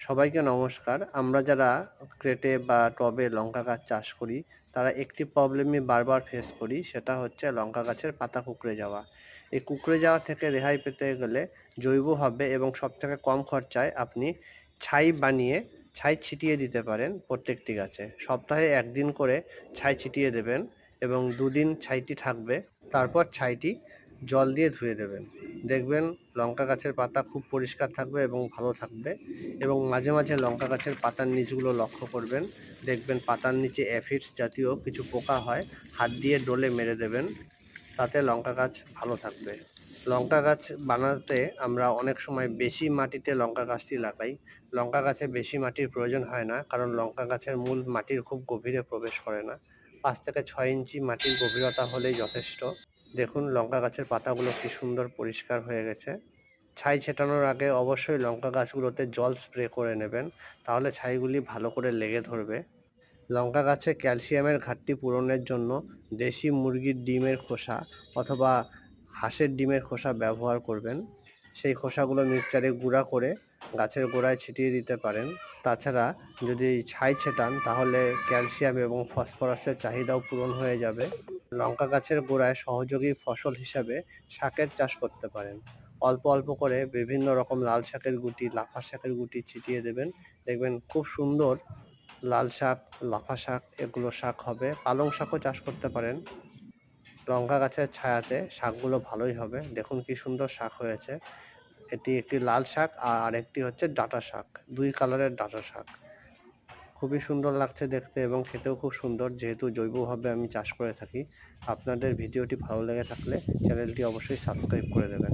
সবাইকে নমস্কার। আমরা যারা ক্রেটে বা টবে লঙ্কা গাছ চাষ করি, তারা একটি প্রবলেমই বারবার ফেস করি, সেটা হচ্ছে লঙ্কা গাছের পাতা কুঁকড়ে যাওয়া। এই কুঁকড়ে যাওয়া থেকে রেহাই পেতে গেলে জৈবভাবে এবং সবথেকে কম খরচায় আপনি ছাই বানিয়ে ছাই ছিটিয়ে দিতে পারেন প্রত্যেকটি গাছে। সপ্তাহে ১ দিন করে ছাই ছিটিয়ে দেবেন এবং ২ দিন ছাইটি থাকবে। তারপর ছাইটি জল দিয়ে ধুয়ে দেবেন। দেখবেন লঙ্কা গাছের পাতা খুব পরিষ্কার থাকবে এবং ভালো থাকবে। এবং মাঝে মাঝে লঙ্কা গাছের পাতার নিচগুলো লক্ষ্য করবেন। দেখবেন পাতার নিচে অ্যাফিডস জাতীয় কিছু পোকা হয়, হাত দিয়ে ডলে মেরে দেবেন, তাতে লঙ্কা গাছ ভালো থাকবে। লঙ্কা গাছ বানাতে আমরা অনেক সময় বেশি মাটিতে লঙ্কা গাছটি লাগাই। লঙ্কা গাছে বেশি মাটির প্রয়োজন হয় না, কারণ লঙ্কা গাছের মূল মাটির খুব গভীরে প্রবেশ করে না। ৫ থেকে ৬ ইঞ্চি মাটির গভীরতা হলেই যথেষ্ট। দেখুন লঙ্কা গাছের পাতাগুলো কি সুন্দর পরিষ্কার হয়ে গেছে। ছাই ছেটানোর আগে অবশ্যই লঙ্কা গাছগুলোতে জল স্প্রে করে নেবেন, তাহলে ছাইগুলি ভালো করে লেগে ধরবে। লঙ্কা গাছে ক্যালসিয়ামের ঘাটতি পূরণের জন্য দেশি মুরগির ডিমের খোসা অথবা হাঁসের ডিমের খোসা ব্যবহার করবেন। সেই খোসাগুলো মিক্সচারে গুঁড়া করে গাছের গোড়ায় ছিটিয়ে দিতে পারেন। তাছাড়া যদি ছাই ছেটান তাহলে ক্যালসিয়াম এবং ফসফরাসের চাহিদাও পূরণ হয়ে যাবে। লঙ্কা গাছের গোড়ায় সহযোগী ফসল হিসাবে শাকের চাষ করতে পারেন। অল্প অল্প করে বিভিন্ন রকম লাল শাকের গুটি, লাফা শাকের গুটি ছিটিয়ে দেবেন। দেখবেন খুব সুন্দর লাল শাক, লাফা শাক এগুলো শাক হবে। পালং শাকও চাষ করতে পারেন। লঙ্কা গাছের ছায়াতে শাকগুলো ভালোই হবে। দেখুন কি সুন্দর শাক হয়েছে। এটি একটি লাল শাক আর আরেকটি হচ্ছে ডাঁটা শাক। ২ কালারের ডাঁটা শাক। খুবই সুন্দর লাগছে দেখতে এবং খেতেও খুব সুন্দর, যেহেতু জৈবভাবে আমি চাষ করে থাকি। আপনাদের ভিডিওটি ভালো লেগে থাকলে চ্যানেলটি অবশ্যই সাবস্ক্রাইব করে দেবেন।